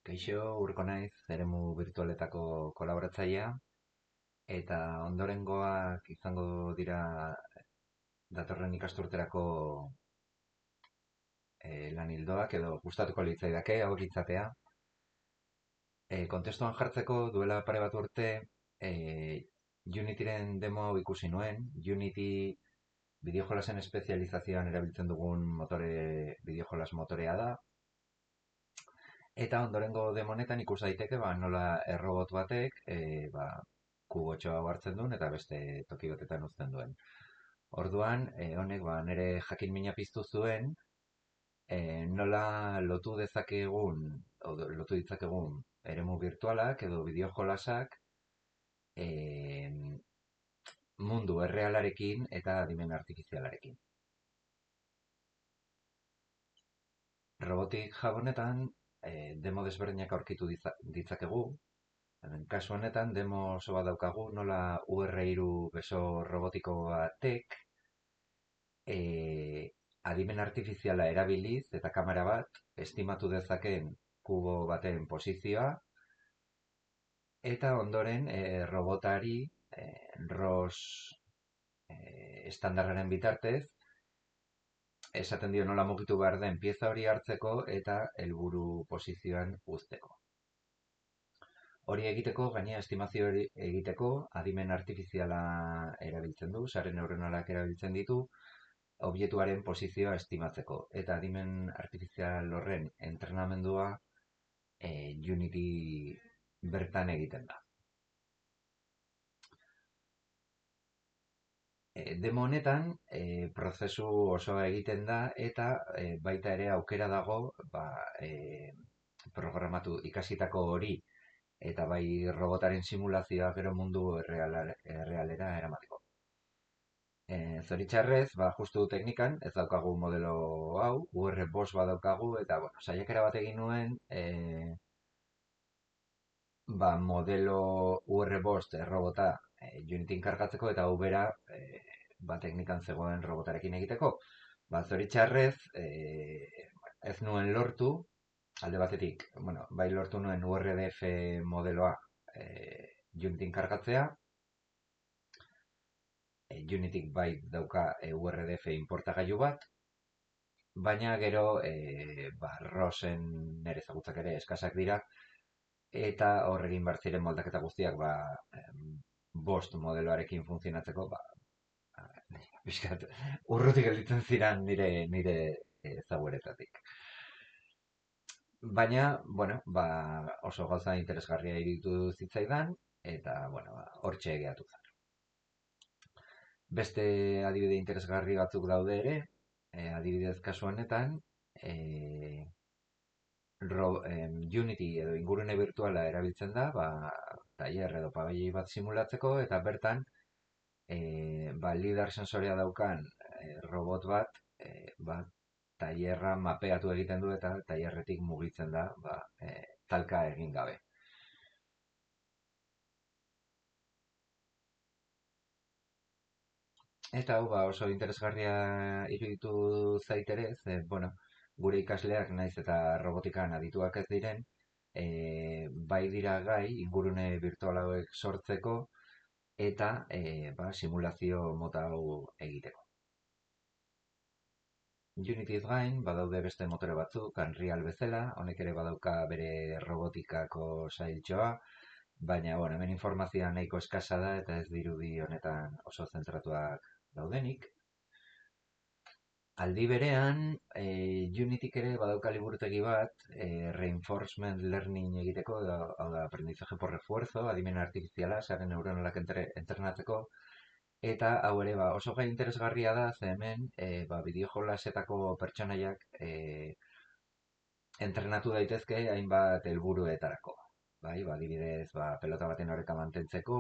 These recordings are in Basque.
Kaixo, Urko naiz, eremu virtualetako kolaboratzailea, eta ondorengoak izango dira datorren ikasturterako lan ildoak, edo gustatuko litzaidake hauek itzatea. Kontestuan jartzeko duela pare bat urte, Unityren demo hau ikusi nuen. Unity bideojolasen espezializazioan erabiltzen dugun bideojolas motorea da. Eta ondorengo demo honetan ikus daiteke nola errobot batek kubotxo hau hartzen duen eta beste toki batetan uzten duen. Orduan, honek nire jakin mina piztu zuen nola lotu ditzakegun eremu virtualak edo bideojolasak mundu errealarekin eta adimen artifizialarekin. Robotik jabonetan demo desberdinak aurkitu ditzakegu. Kasu honetan, demo oso bat daukagu, nola UR3 beso robotiko batek adimen artifiziala erabiliz eta kamera bat estimatu dezakeen kubo baten posizioa, eta ondoren robotari ROS estandarraren bitartez esaten dio nola mugitu behar den pieza hori hartzeko eta helburu posizioan uzteko. Hori egiteko, gainera estimazio hori egiteko, adimen artifiziala erabiltzen du, sare neuronalak erabiltzen ditu, objektuaren posizioa estimatzeko. Eta adimen artifizial horren entrenamendua Unity bertan egiten da. Demo honetan, prozesu osoa egiten da eta baita ere aukera dago programatu ikasitako hori eta bai robotaren simulazioa gero mundu errealera eramateko. Zoritxarrez, justu teknikan, ez daukagu modelo hau, UR5 badaukagu, eta saiakera bat egin nuen, modelo UR5 robota Unityn kargatzeko, eta hau bera teknikan zegoen robotarekin egiteko. Zoritxarrez, ez nuen lortu, alde batetik, bai lortu nuen URDF modeloa Unityn kargatzea, Unityk bai dauka URDF inportagailu bat, baina gero ROSen nire ezagutzak ere eskasak dira, eta hor egin behar ziren moldaketa guztiak bost modeloarekin funtzionatzeko, pixkat urrutik gelditzen ziren nire ezagueretatik. Baina, oso gauza interesgarria iruditu zitzaidan, eta, hortxe egeatu zen. Beste adibide interesgarri batzuk daude ere, adibidez kasu honetan, Unity edo ingurune virtuala erabiltzen da, tailer edo pabelloi bat simulatzeko, eta bertan, lidar sensorea daukan robot bat, tailerra mapeatu egiten du eta tailerretik mugitzen da, talka egin gabe. Eta hau oso interesgarria iruditu zaitere, gure ikasleak naiz eta robotikan adituak ez diren, bai dira gai ingurune virtual hauek sortzeko eta simulazio mota hau egiteko. Unityz gain, badaude beste motore batzuk, Unreal bezala, honek ere badauka bere robotikako sailtxoa, baina, hemen informazioa nahiko eskasa da eta ez dirudi honetan oso zentratuak daudenik. Aldi berean, Unityk ere badauka liburutegi bat, reinforcement learning egiteko, hau da, aprendizaje por refuerzo, adimen artifiziala, sare neuronalak entrenatzeko, eta hau ere oso gai interesgarria da, ze hemen, bideojolasetako pertsonaiak entrenatu daitezke hainbat helburuetarako. Adibidez, pelota baten oreka mantentzeko,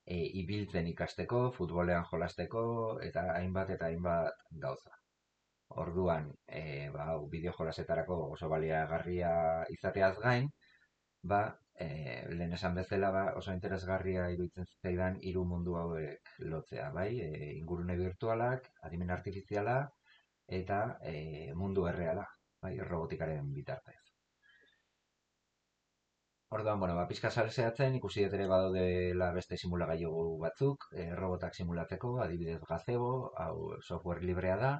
ibiltzen ikasteko, futbolean jolasteko, eta hainbat gauza. Orduan, bideojolasetarako oso baliagarria izateaz gain, lehen esan bezala oso interesgarria iruditzen zitzaidan hiru mundu hauek lotzea, ingurune virtualak, adimen artifiziala eta mundu erreala, robotikaren bitartez. Orduan, bueno, pixka salseatzen, ikusi dut ere badaudela beste simulagailu batzuk, robotak simulatzeko, adibidez Gazebo, hau software librea da,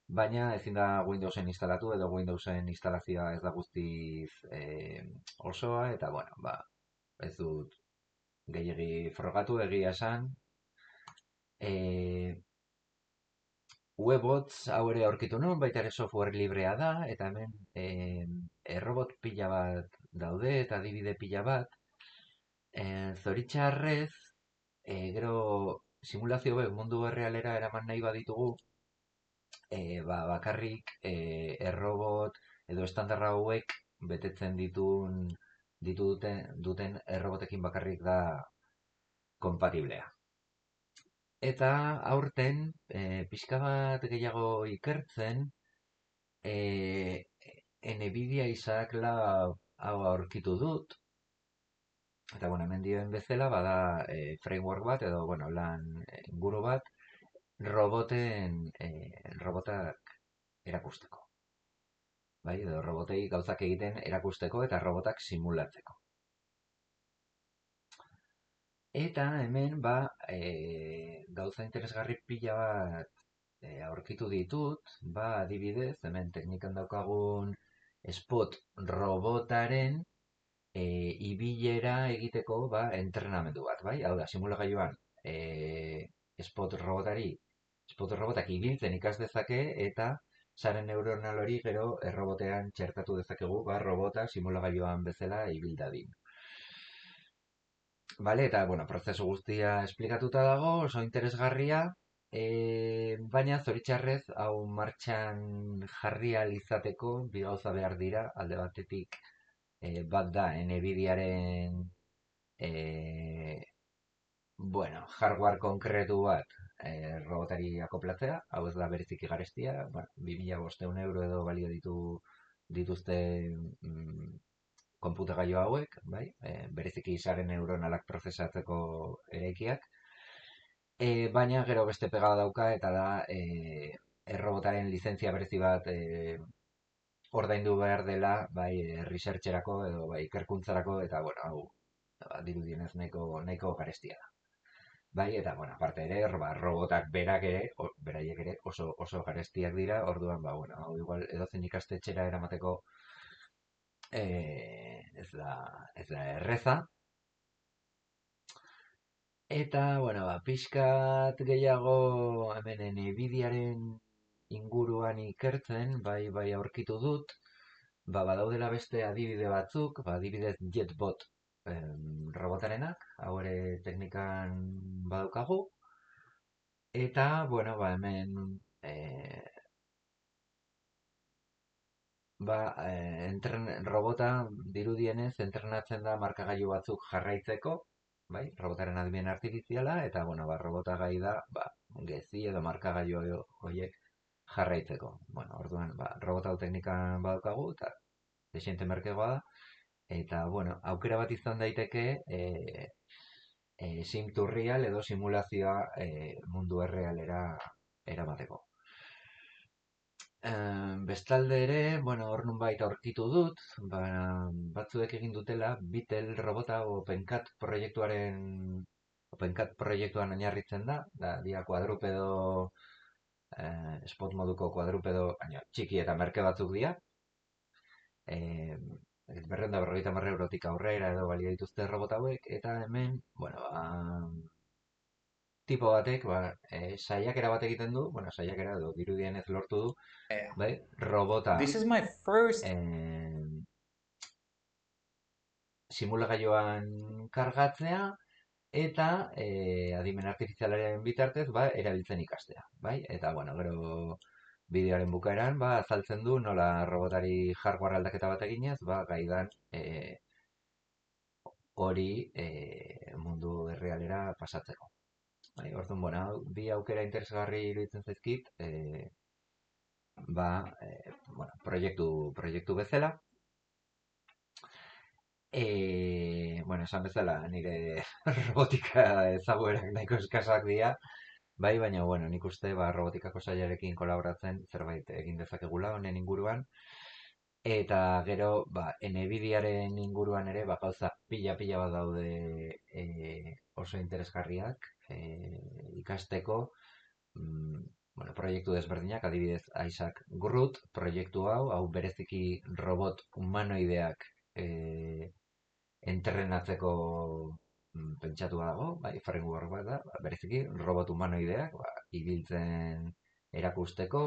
baina ezin da Windowsen instalatu edo Windowsen instalazioa ez da guztiz osoa, eta bueno, ez dut gehiegi frogatu egia esan. E, Webots hau ere aurkitu nuen, baita ere software librea da, eta hemen robot pila bat daude, eta adibide pila bat. Zoritxarrez, gero simulazio hauek mundu errealera eraman nahi baditugu, bakarrik errobot edo estandarra hauek betetzen duten errobotekin bakarrik da kompatiblea. Eta aurten, pixka bat gehiago ikertzen, e, Nvidia Isaac Lab hau aurkitu dut, eta bueno, hemen dioen bezala, bada framework bat, edo bueno, lan inguru bat, robotak erakusteko. Bai, edo robotei gauzak egiten erakusteko eta robotak simulatzeko. Eta hemen, gauza interesgarri pila bat aurkitu ditut, adibidez, hemen teknikan daukagun spot robotaren ibilera egiteko entrenamendu bat, bai? Hau da, simulagailuan spot robotak ibiltzen ikas dezake eta sare neuronal hori gero errobotean txertatu dezakegu, robota simulagailuan bezala ibil dadin. Bale, eta, bueno, prozesu guztia esplikatuta dago, oso interesgarria, baina zoritxarrez, hau martxan jarri ahal izateko, bi gauza behar dira, alde batetik, bat da, Nvidiaren, bueno, hardware konkretu bat, robotari akoplatzea, hau ez da bereziki garestia, bueno, 2.500 euro edo balio dituzte konputagailu hauek, bai, bereziki sare neuronalak prozesatzeko eraikiak, baina gero beste pegada dauka eta da errobotaren lizentzia berezi bat ordaindu behar dela, bai, researcherako edo bai, ikerkuntzarako, eta bueno, hau dirudienez nahiko garestia da. Bai, eta bueno, aparte ere, robotak beraiek ere oso garestiak dira, orduan, bueno, hau igual edozein ikastetxera eramateko ez da erreza. Eta, bueno, pixkat gehiago hemen Nvidiaren inguruan ikertzen, bai aurkitu dut, badaudela beste adibide batzuk, adibidez JetBot robotarenak, hau ere teknikan badaukagu, eta, bueno, hemen robota dirudienez entrenatzen da markagailu batzuk jarraitzeko, bai, robotaren adimen artifiziala, eta, bueno, robota gai da, gezi edo markagailu horiek jarraitzeko. Bueno, orduan, robota hau teknikan badaukagu, eta desiente merkegoa da, eta, bueno, aukera bat izan daiteke sim to real edo simulazioa mundu errealera eramateko. Bestalde ere, bueno, hor nunbait aurkitu dut, batzuek egin dutela, Beetle robota OpenCat proiektuan oinarritzen da dia kuadrupedo, spot moduko kuadrupedo, baina txiki eta merke batzuk dira. 250 eurotik aurrera edo balio dituzte robota hauek, eta hemen, bueno, tipo batek, saiakera bat egiten du, bueno, saiakera edo dirudienez lortu du, Yeah. bai, robota This is my first. simulagailuan kargatzea eta adimen artifizialaren bitartez erabiltzen ikastea, bai? Eta bueno, gero bideoaren bukaeran azaltzen du nola robotari hardware aldaketa bat eginez, gaidan hori mundu errealera pasatzeko. Bai, orduan, bueno, bi aukera interesgarri iruditzen zaizkit, bueno, proiektu bezala. Bueno, esan bezala, nire robotika ezaguerak nahiko eskasak dira, bai, baina, bueno, nik uste, robotikako saiarekin kolaboratzen zerbait egin dezakegula honen inguruan. Eta gero, Nvidiaren inguruan ere, gauza pila bat daude oso interesgarriak ikasteko. mm, proiektu desberdinak, adibidez, Isaac Groot proiektu hau bereziki robot humanoideak entrenatzeko pentsatua dago, framework bat da, bereziki robot humanoideak, ibiltzen erakusteko,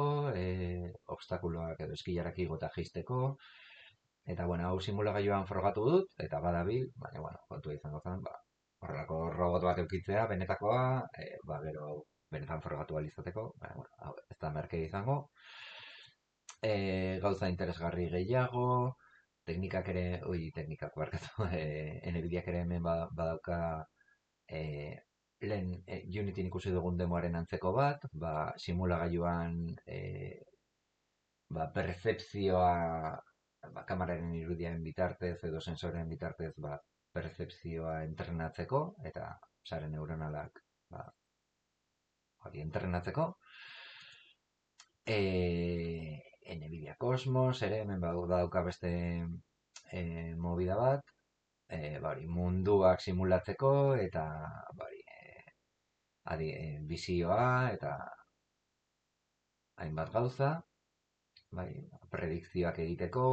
obstakuloak edo eskilarak igota jaisteko, eta, hau simulagailuan frogatu dut, eta badabil, baina, kontua izango zen, horrelako robot bat eukitzea, benetakoa, gero, benetan frogatu ahal izateko, baina, hau ez da merke izango. Gauza interesgarri gehiago, teknikak ere, teknikak barkatu, Nvidiak ere hemen badauka lehen Unityn ikusi dugun demoaren antzeko bat, simulagailuan percepzioa kameraren irudiaren bitartez edo sensoren bitartez percepzioa entrenatzeko eta sare neuronalak hori entrenatzeko. Nvidia Cosmos ere hemen badauka beste movida bat, munduak simulatzeko eta bizioa eta hainbat gauza, predikzioak egiteko,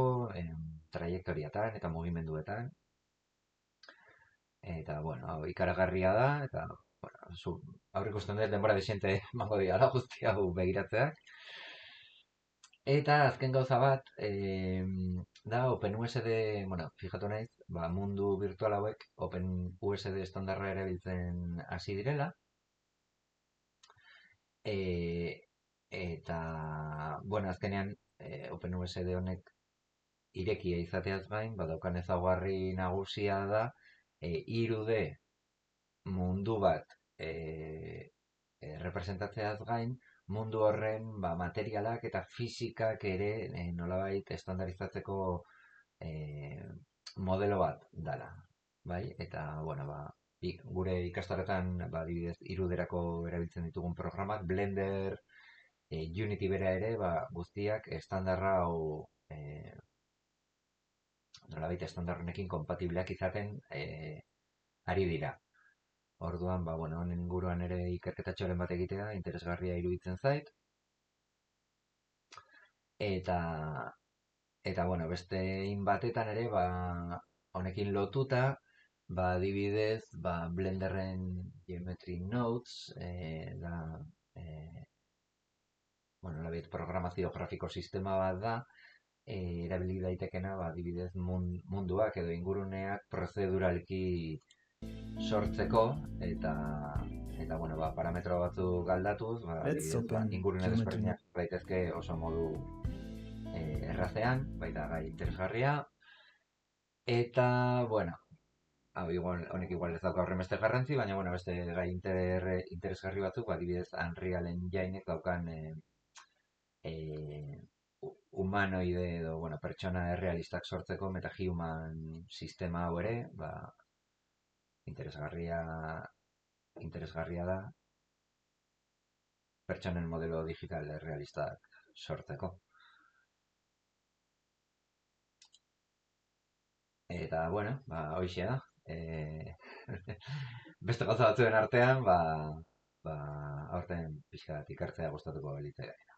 traiektoriatan eta mugimenduetan. Eta, hau ikaragarria da, eta, aurrikusten dut denbora desiente emango dira guzti hau begiratzeak. Eta azken gauza bat, da OpenUSD, fijatu naiz, mundu virtual hauek OpenUSD estandarra erabiltzen hasi direla. Eta, azkenean OpenUSD honek irekia izateaz gain, badaukan ezaugarri nagusia da, 3D mundu bat representatzeaz gain, mundu horren materialak eta fisikak ere nolabait estandarizatzeko modelo bat dala. Eta, gure ikastarotan, adibidez, iruderako erabiltzen ditugun programak, Blender, Unity bera ere, guztiak estandarra hau nolabait estandarrenekin kompatibleak izaten ari dira. Orduan, honen inguruan ere ikerketatxoren bat egitea interesgarria iruditzen zait. Eta, beste batetan ere, honekin lotuta, adibidez, Blenderren Geometry Nodes, da, programazio grafiko sistema bat da, erabili daitekena, adibidez, munduak edo inguruneak prozeduralki sortzeko, eta parametro batzuk aldatuz, ingurune desberdinak daitezke oso modu errazean, baita gai interesgarria. Eta, honek igual ez dauka horrenbeste garrantzi, baina, beste gai interesgarri batzuk, adibidez, Unreal Engineek daukan humanoide edo, pertsona errealistak sortzeko metahuman sistema hau ere, interesgarria da pertsonen modelo digital errealistak sortzeko. Eta, hoixe da. Beste gauza batzuen artean, aurten pixka bat ikartzea gustatuko baliteke.